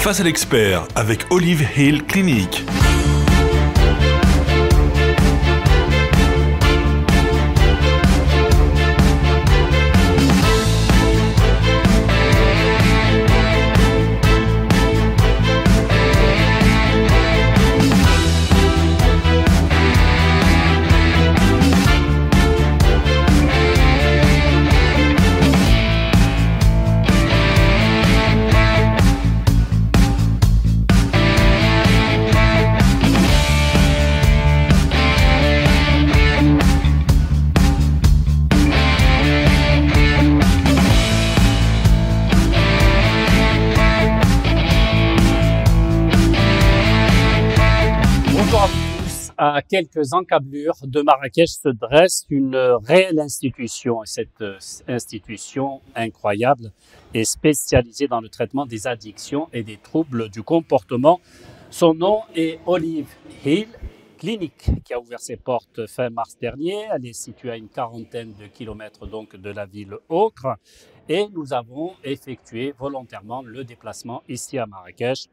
Face à l'expert avec Olive Hill Clinic. À quelques encablures de Marrakech se dresse une réelle institution. Et cette institution incroyable est spécialisée dans le traitement des addictions et des troubles du comportement. Son nom est Olive Hill Clinic, qui a ouvert ses portes fin mars dernier. Elle est située à une quarantaine de kilomètres donc de la ville Ocre. Et nous avons effectué volontairement le déplacement ici à Marrakech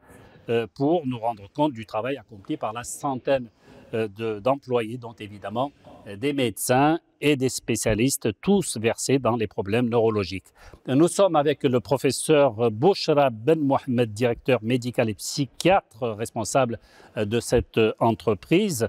pour nous rendre compte du travail accompli par la centaine d'employés, dont évidemment des médecins et des spécialistes, tous versés dans les problèmes neurologiques. Nous sommes avec le professeur Bouchra Ben Mohamed, directeur médical et psychiatre, responsable de cette entreprise.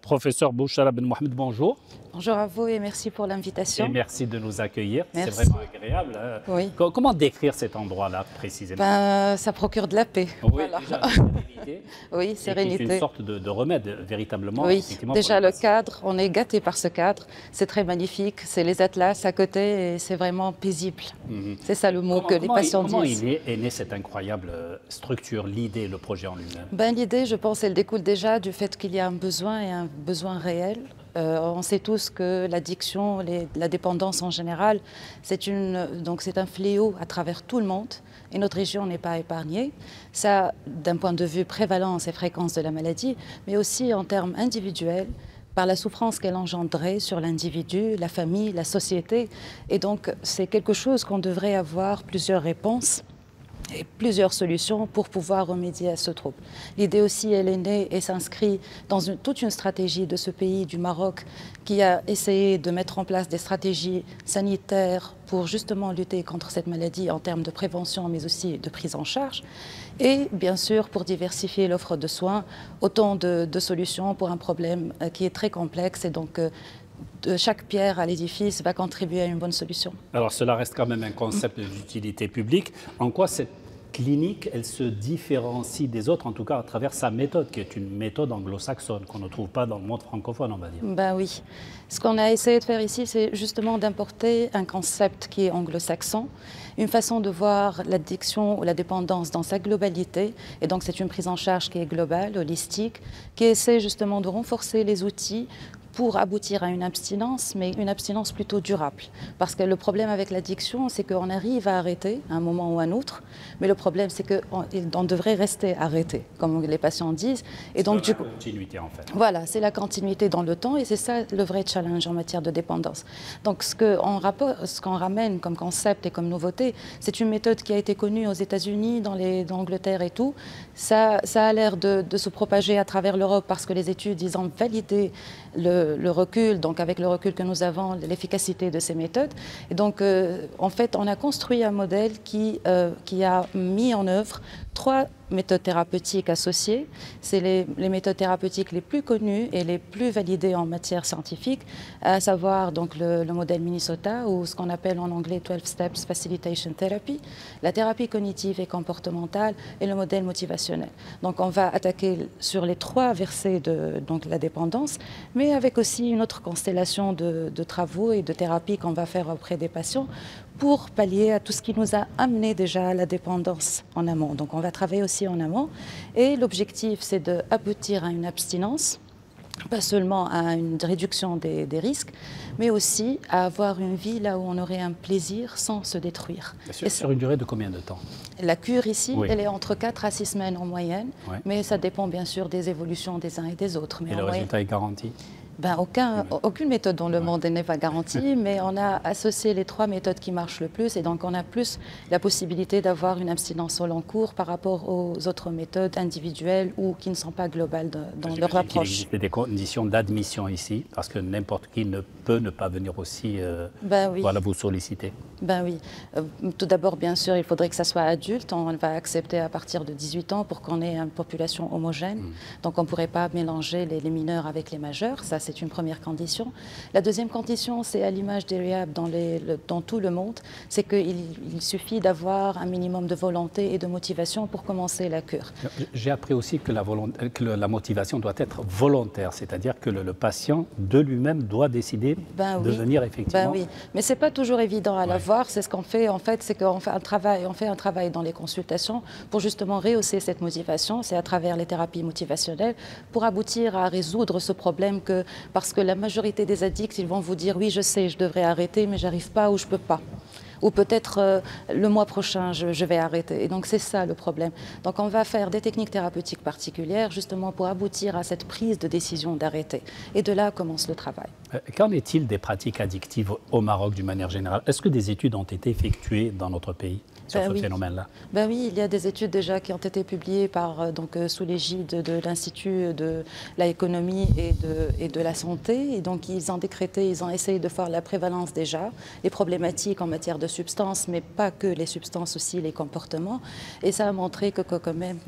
Professeur Bouchra Ben Mohamed, bonjour. Bonjour à vous et merci pour l'invitation. Et merci de nous accueillir, c'est vraiment agréable. Hein. Oui. Comment décrire cet endroit-là précisément? Ça procure de la paix. Oui, voilà. Déjà, sérénité. Oui, sérénité. C'est une sorte de remède, véritablement. Oui, déjà le cadre, on est gâté par ce cadre. C'est très magnifique, c'est les atlas à côté et c'est vraiment paisible. C'est ça le mot que les patients disent. Comment est née cette incroyable structure, l'idée, le projet en lui-même? L'idée, je pense, elle découle déjà du fait qu'il y a un besoin et un besoin réel. On sait tous que l'addiction, la dépendance en général, c'est un fléau à travers tout le monde et notre région n'est pas épargnée. Ça, d'un point de vue prévalence et fréquence de la maladie, mais aussi en termes individuels, par la souffrance qu'elle engendrait sur l'individu, la famille, la société. Et donc, c'est quelque chose qu'on devrait avoir plusieurs réponses et plusieurs solutions pour pouvoir remédier à ce trouble. L'idée aussi, elle est née et s'inscrit dans toute une stratégie de ce pays, du Maroc, qui a essayé de mettre en place des stratégies sanitaires pour justement lutter contre cette maladie en termes de prévention, mais aussi de prise en charge. Et bien sûr, pour diversifier l'offre de soins, autant de solutions pour un problème qui est très complexe et donc de chaque pierre à l'édifice va contribuer à une bonne solution. Alors cela reste quand même un concept d'utilité publique. En quoi cette clinique, elle se différencie des autres, en tout cas à travers sa méthode, qui est une méthode anglo-saxonne, qu'on ne trouve pas dans le monde francophone, on va dire? Oui. Ce qu'on a essayé de faire ici, c'est justement d'importer un concept qui est anglo-saxon, une façon de voir l'addiction ou la dépendance dans sa globalité. Et donc c'est une prise en charge qui est globale, holistique, qui essaie justement de renforcer les outils pour aboutir à une abstinence, mais une abstinence plutôt durable. Parce que le problème avec l'addiction, c'est qu'on arrive à arrêter à un moment ou à un autre, mais le problème, c'est qu'on devrait rester arrêté, comme les patients disent. Et donc, la continuité, en fait. Voilà, c'est la continuité dans le temps, et c'est ça le vrai challenge en matière de dépendance. Donc, ce qu'on ramène comme concept et comme nouveauté, c'est une méthode qui a été connue aux États-Unis, dans l'Angleterre et tout. Ça a l'air de se propager à travers l'Europe parce que les études, ils ont validé le recul, donc avec le recul que nous avons, l'efficacité de ces méthodes. Et donc, en fait, on a construit un modèle qui a mis en œuvre 3 méthodes thérapeutiques associées. C'est les méthodes thérapeutiques les plus connues et les plus validées en matière scientifique, à savoir donc le modèle Minnesota ou ce qu'on appelle en anglais 12 Steps Facilitation Therapy, la thérapie cognitive et comportementale et le modèle motivationnel. Donc on va attaquer sur les 3 versets de la dépendance, mais avec aussi une autre constellation de travaux et de thérapies qu'on va faire auprès des patients pour pallier à tout ce qui nous a amené déjà à la dépendance en amont. Donc on va travailler aussi en amont et l'objectif c'est d'aboutir à une abstinence, pas seulement à une réduction des risques, mais aussi à avoir une vie là où on aurait un plaisir sans se détruire. Sur une durée de combien de temps? La cure ici, elle est entre 4 à 6 semaines en moyenne, mais ça dépend bien sûr des évolutions des uns et des autres. Mais et le résultat est garanti? Ben, aucune méthode dans le monde n'est pas garantie, mais on a associé les 3 méthodes qui marchent le plus et donc on a plus la possibilité d'avoir une abstinence au long cours par rapport aux autres méthodes individuelles ou qui ne sont pas globales dans leur approche. Il existe des conditions d'admission ici parce que n'importe qui ne peut ne pas venir aussi oui. voilà, vous solliciter. Ben oui. Tout d'abord, bien sûr, il faudrait que ça soit adulte. On va accepter à partir de 18 ans pour qu'on ait une population homogène. Donc on ne pourrait pas mélanger les mineurs avec les majeurs. Ça, c'est une première condition. La deuxième condition, c'est à l'image des rehab dans tout le monde, c'est qu'il suffit d'avoir un minimum de volonté et de motivation pour commencer la cure. J'ai appris aussi que la motivation doit être volontaire, c'est-à-dire que le patient de lui-même doit décider de venir effectivement. Ben oui, mais ce n'est pas toujours évident à l'avoir. C'est ce qu'on fait en fait, c'est qu'on fait un travail dans les consultations pour justement rehausser cette motivation. C'est à travers les thérapies motivationnelles pour aboutir à résoudre ce problème parce que la majorité des addicts, ils vont vous dire oui, je sais, je devrais arrêter, mais j'arrive pas ou je peux pas. Ou peut-être le mois prochain, je vais arrêter. Et donc c'est ça le problème. Donc on va faire des techniques thérapeutiques particulières justement pour aboutir à cette prise de décision d'arrêter. Et de là commence le travail. Qu'en est-il des pratiques addictives au Maroc d'une manière générale? Est-ce que des études ont été effectuées dans notre pays sur ce phénomène-là? Ben oui, il y a des études déjà qui ont été publiées sous l'égide de l'Institut de l'économie et de la santé. Et donc ils ont essayé de faire la prévalence déjà, les problématiques en matière de substances, mais pas que les substances, aussi les comportements. Et ça a montré que quand même,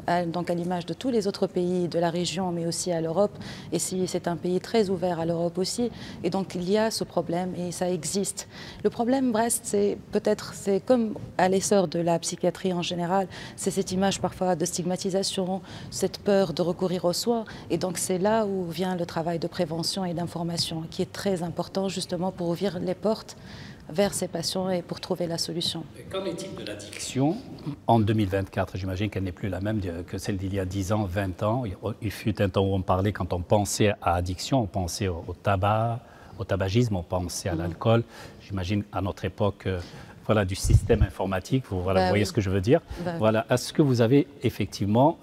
à l'image de tous les autres pays de la région, mais aussi à l'Europe, et si c'est un pays très ouvert à l'Europe aussi, et donc il y a ce problème et ça existe. Le problème reste, c'est comme à l'essor de la psychiatrie en général, c'est cette image parfois de stigmatisation, cette peur de recourir aux soins. Et donc c'est là où vient le travail de prévention et d'information, qui est très important justement pour ouvrir les portes vers ces patients et pour trouver la solution. Qu'en est-il de l'addiction en 2024? J'imagine qu'elle n'est plus la même que celle d'il y a 10 ans, 20 ans. Il fut un temps où on parlait, quand on pensait à addiction, on pensait au tabac, au tabagisme, on pensait à l'alcool. J'imagine à notre époque, voilà, du système informatique, vous voyez ce que je veux dire. Voilà. Est-ce que vous avez effectivement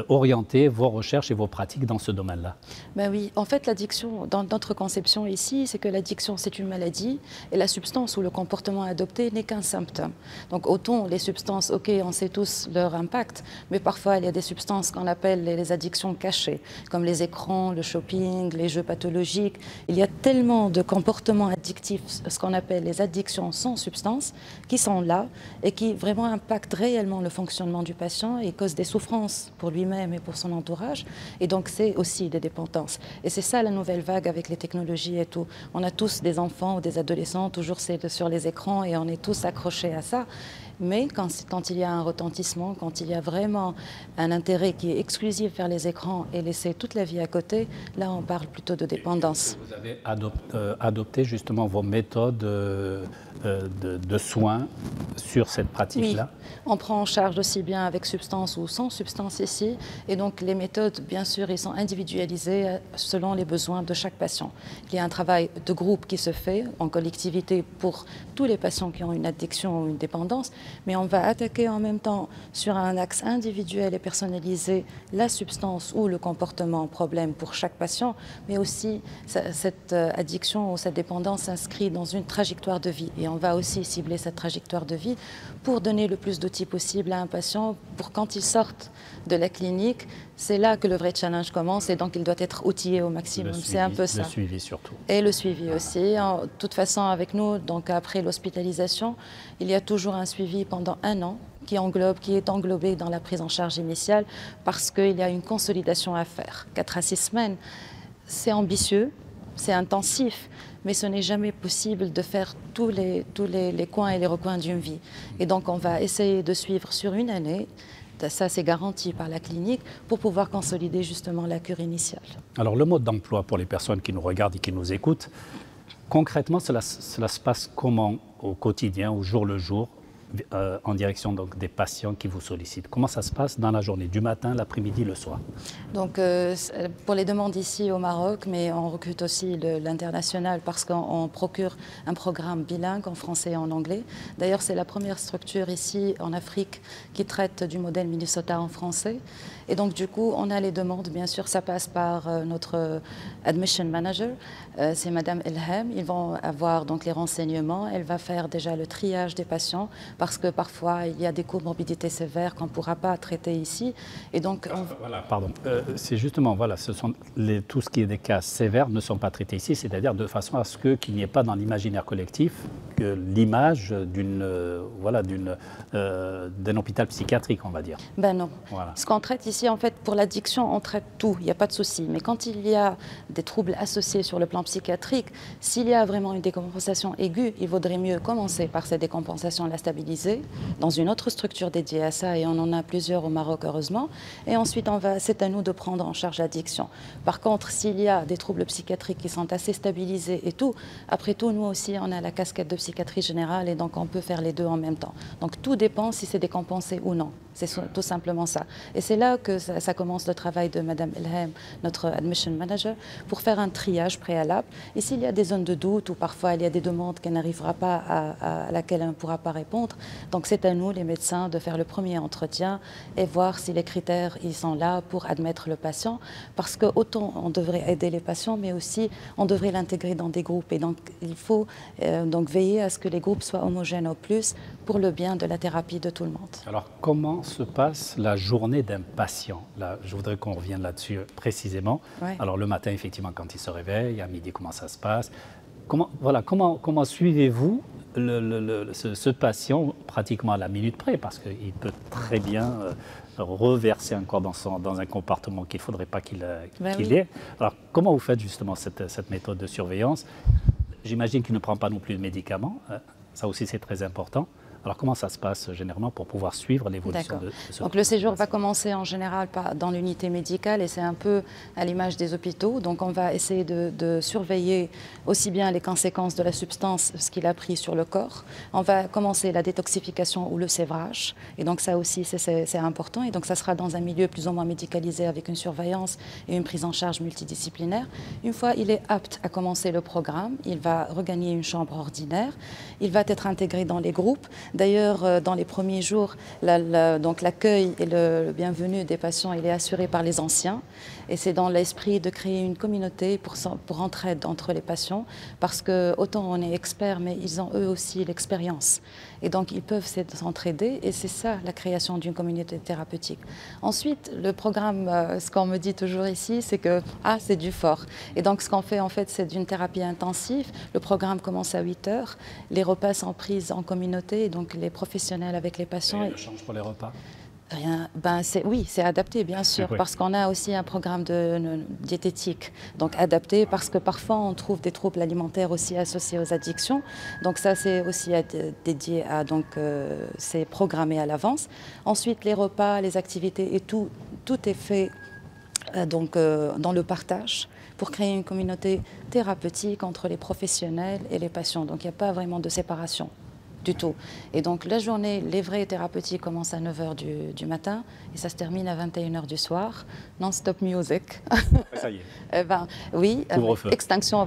orienté vos recherches et vos pratiques dans ce domaine-là? Ben oui, en fait l'addiction, dans notre conception ici, c'est que l'addiction c'est une maladie et la substance ou le comportement adopté n'est qu'un symptôme. Donc autant les substances, ok, on sait tous leur impact, mais parfois il y a des substances qu'on appelle les addictions cachées, comme les écrans, le shopping, les jeux pathologiques. Il y a tellement de comportements addictifs, ce qu'on appelle les addictions sans substance, qui sont là et qui vraiment impactent réellement le fonctionnement du patient et causent des souffrances pour lui-même et pour son entourage. Et donc c'est aussi des dépendances. Et c'est ça la nouvelle vague avec les technologies et tout. On a tous des enfants ou des adolescents, toujours sur les écrans et on est tous accrochés à ça. Mais quand il y a un retentissement, quand il y a vraiment un intérêt qui est exclusif vers les écrans et laisser toute la vie à côté, là on parle plutôt de dépendance. Vous avez adopté justement vos méthodes de soins sur cette pratique-là? Oui, on prend en charge aussi bien avec substance ou sans substance ici. Et donc les méthodes, bien sûr, ils sont individualisées selon les besoins de chaque patient. Il y a un travail de groupe qui se fait en collectivité pour tous les patients qui ont une addiction ou une dépendance. Mais on va attaquer en même temps sur un axe individuel et personnalisé la substance ou le comportement problème pour chaque patient, mais aussi cette addiction ou cette dépendance s'inscrit dans une trajectoire de vie. Et on va aussi cibler cette trajectoire de vie pour donner le plus d'outils possible à un patient pour quand il sorte de la clinique. C'est là que le vrai challenge commence et donc il doit être outillé au maximum. C'est un peu ça. Le suivi surtout. Et le suivi aussi. De toute façon, avec nous, donc après l'hospitalisation, il y a toujours un suivi pendant 1 an qui est englobé dans la prise en charge initiale parce qu'il y a une consolidation à faire. 4 à 6 semaines, c'est ambitieux, c'est intensif, mais ce n'est jamais possible de faire tous les coins et les recoins d'une vie. Et donc on va essayer de suivre sur 1 année. Ça, c'est garanti par la clinique pour pouvoir consolider justement la cure initiale. Alors, le mode d'emploi pour les personnes qui nous regardent et qui nous écoutent, concrètement, cela se passe comment au quotidien, au jour le jour? en direction donc, des patients qui vous sollicitent. Comment ça se passe dans la journée, du matin, l'après-midi, le soir? Donc, pour les demandes ici au Maroc, mais on recrute aussi l'international parce qu'on procure un programme bilingue en français et en anglais. D'ailleurs, c'est la première structure ici en Afrique qui traite du modèle Minnesota en français. Et donc, du coup, on a les demandes. Bien sûr, ça passe par notre admission manager. C'est Madame Elham. Ils vont avoir donc les renseignements. Elle va faire déjà le triage des patients parce que parfois, il y a des comorbidités sévères qu'on ne pourra pas traiter ici. Et donc, voilà, pardon. C'est justement, voilà, tout ce qui est des cas sévères ne sont pas traités ici, c'est-à-dire de façon à ce qu'il n'y ait pas dans l'imaginaire collectif que l'image d'un hôpital psychiatrique, on va dire. Ben non. Voilà. Ce qu'on traite ici, en fait, pour l'addiction, on traite tout, il n'y a pas de souci. Mais quand il y a des troubles associés sur le plan psychiatrique, s'il y a vraiment une décompensation aiguë, il vaudrait mieux commencer par cette décompensation, la stabiliser dans une autre structure dédiée à ça, et on en a plusieurs au Maroc, heureusement. Et ensuite, c'est à nous de prendre en charge l'addiction. Par contre, s'il y a des troubles psychiatriques qui sont assez stabilisés et tout, après tout, nous aussi, on a la casquette de psychiatrie générale et donc on peut faire les deux en même temps. Donc tout dépend si c'est décompensé ou non. C'est tout simplement ça. Et c'est là que ça commence le travail de Madame Elham, notre admission manager, pour faire un triage préalable. Et s'il y a des zones de doute ou parfois il y a des demandes qu'elle n'arrivera pas à laquelle elle ne pourra pas répondre, donc c'est à nous, les médecins, de faire le premier entretien et voir si les critères ils sont là pour admettre le patient. Parce que autant on devrait aider les patients, mais aussi on devrait l'intégrer dans des groupes. Et donc il faut donc veiller à ce que les groupes soient homogènes au plus pour le bien de la thérapie de tout le monde. Alors comment se passe la journée d'un patient? Là, je voudrais qu'on revienne là-dessus précisément. Ouais. Alors le matin, effectivement, quand il se réveille, à midi, comment ça se passe? Comment suivez-vous ce patient pratiquement à la minute près? Parce qu'il peut très bien reverser encore dans un comportement qu'il ne faudrait pas qu'il ait. Alors comment vous faites justement cette méthode de surveillance? J'imagine qu'il ne prend pas non plus de médicaments. Ça aussi, c'est très important. Alors, comment ça se passe généralement pour pouvoir suivre l'évolution de ce Donc, le séjour va commencer en général dans l'unité médicale et c'est un peu à l'image des hôpitaux. Donc, on va essayer de surveiller aussi bien les conséquences de la substance, ce qu'il a pris sur le corps. On va commencer la détoxification ou le sévrage. Et donc, ça aussi, c'est important. Et donc, ça sera dans un milieu plus ou moins médicalisé avec une surveillance et une prise en charge multidisciplinaire. Une fois il est apte à commencer le programme, il va regagner une chambre ordinaire. Il va être intégré dans les groupes. D'ailleurs, dans les premiers jours, donc l'accueil et le bienvenu des patients, il est assuré par les anciens. Et c'est dans l'esprit de créer une communauté pour entraide entre les patients, parce que autant on est experts, mais ils ont eux aussi l'expérience. Et donc, ils peuvent s'entraider, et c'est ça, la création d'une communauté thérapeutique. Ensuite, le programme, ce qu'on me dit toujours ici, c'est que, c'est du fort. Et donc, ce qu'on fait, en fait, c'est d'une thérapie intensive. Le programme commence à 8 heures. Les repas sont pris en communauté, donc les professionnels avec les patients. Et le change pour les repas? Rien. Oui, c'est adapté, bien sûr, parce qu'on a aussi un programme de diététique, donc adapté, parce que parfois on trouve des troubles alimentaires aussi associés aux addictions. Donc ça, c'est aussi dédié à, donc c'est programmé à l'avance. Ensuite, les repas, les activités et tout est fait dans le partage pour créer une communauté thérapeutique entre les professionnels et les patients. Donc il n'y a pas vraiment de séparation du tout. Et donc la journée, les vrais thérapeutiques commencent à 9 h du matin et ça se termine à 21 h du soir. Non-stop music. Ça y est. Oui, extinction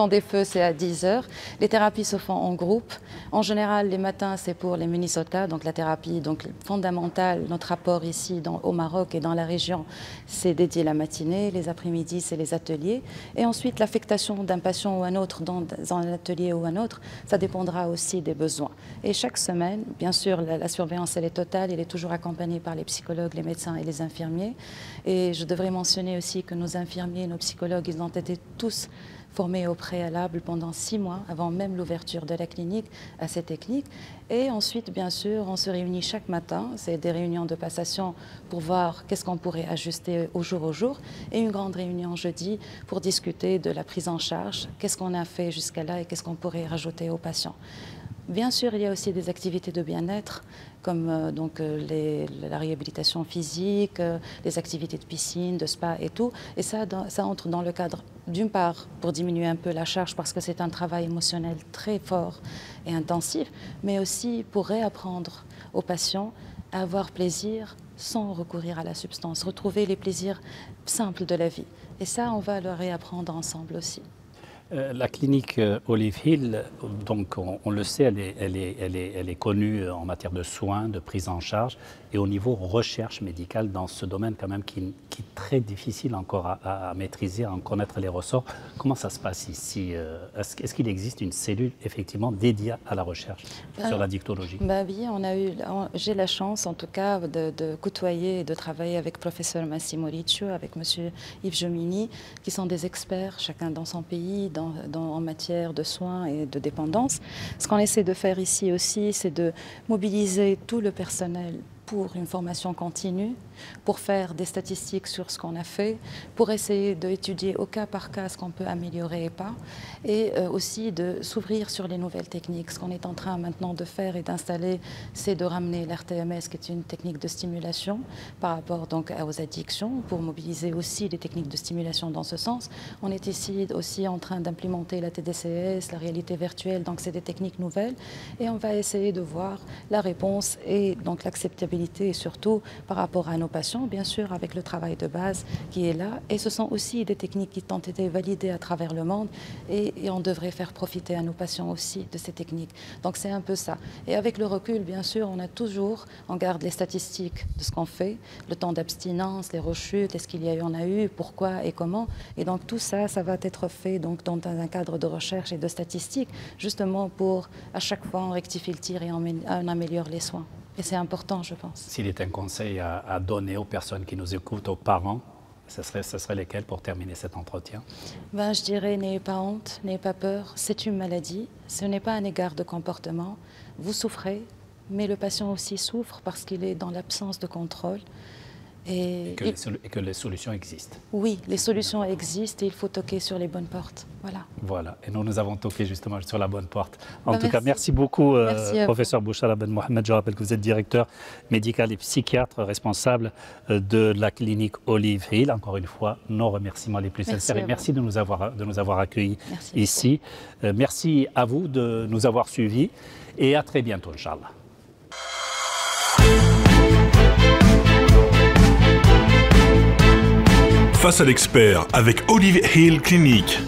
des feux, c'est à 10 h. Les thérapies se font en groupe. En général, les matins, c'est pour les Minnesota, donc la thérapie donc fondamentale. Notre apport ici au Maroc et dans la région, c'est dédié la matinée. Les après-midi, c'est les ateliers. Et ensuite, l'affectation d'un patient ou un autre dans un atelier ou un autre, ça dépendra aussi des besoins. Et chaque semaine, bien sûr, la surveillance, elle est totale. Elle est toujours accompagnée par les psychologues, les médecins et les infirmiers. Et je devrais mentionner aussi que nos infirmiers, nos psychologues, ils ont été tous formés au préalable pendant 6 mois, avant même l'ouverture de la clinique, à ces techniques. Et ensuite, bien sûr, on se réunit chaque matin. C'est des réunions de passation pour voir qu'est-ce qu'on pourrait ajuster au jour. Et une grande réunion jeudi pour discuter de la prise en charge, qu'est-ce qu'on a fait jusqu'à là et qu'est-ce qu'on pourrait rajouter aux patients. Bien sûr, il y a aussi des activités de bien-être, comme la réhabilitation physique, les activités de piscine, de spa et tout. Et ça entre dans le cadre, d'une part, pour diminuer un peu la charge, parce que c'est un travail émotionnel très fort et intensif, mais aussi pour réapprendre aux patients à avoir plaisir sans recourir à la substance, retrouver les plaisirs simples de la vie. Et ça, on va le réapprendre ensemble aussi. La clinique Olive Hill, donc on le sait, elle est connue en matière de soins, de prise en charge et au niveau recherche médicale dans ce domaine quand même qui est très difficile encore à maîtriser, à en connaître les ressorts. Comment ça se passe ici? Est-ce qu'il existe une cellule effectivement dédiée à la recherche sur la dictologie? Oui, j'ai la chance en tout cas de côtoyer et de travailler avec professeur Massimo Riccio, avec monsieur Yves Jomini, qui sont des experts, chacun dans son pays, en matière de soins et de dépendance. Ce qu'on essaie de faire ici aussi, c'est de mobiliser tout le personnel pour une formation continue, pour faire des statistiques sur ce qu'on a fait, pour essayer d'étudier au cas par cas ce qu'on peut améliorer et pas, et aussi de s'ouvrir sur les nouvelles techniques. Ce qu'on est en train maintenant de faire et d'installer, c'est de ramener l'RTMS, qui est une technique de stimulation par rapport donc aux addictions, pour mobiliser aussi les techniques de stimulation dans ce sens. On est ici aussi en train d'implémenter la TDCS, la réalité virtuelle, donc c'est des techniques nouvelles, et on va essayer de voir la réponse et donc l'acceptabilité et surtout par rapport à nos patients, bien sûr, avec le travail de base qui est là. Et ce sont aussi des techniques qui ont été validées à travers le monde et on devrait faire profiter à nos patients aussi de ces techniques. Donc c'est un peu ça. Et avec le recul, bien sûr, on garde les statistiques de ce qu'on fait, le temps d'abstinence, les rechutes, est-ce qu'il y en a eu, pourquoi et comment. Et donc tout ça, ça va être fait donc, dans un cadre de recherche et de statistiques, justement pour à chaque fois on rectifie le tir et on améliore les soins. Et c'est important, je pense. S'il est un conseil à donner aux personnes qui nous écoutent, aux parents, ce serait lesquels pour terminer cet entretien? Je dirais, n'ayez pas honte, n'ayez pas peur. C'est une maladie, ce n'est pas un égard de comportement. Vous souffrez, mais le patient aussi souffre parce qu'il est dans l'absence de contrôle. Et que les solutions existent. Oui, les solutions existent et il faut toquer sur les bonnes portes. Voilà. Et nous avons toqué justement sur la bonne porte. En tout cas, merci beaucoup, professeur Bouchara Ben Mohamed. Je rappelle que vous êtes directeur médical et psychiatre responsable de la clinique Olive Hill. Encore une fois, nos remerciements les plus sincères. Et merci de nous avoir accueillis ici. Merci à vous de nous avoir suivis et à très bientôt, Inch'Allah. Face à l'expert avec Olive Hill Clinique.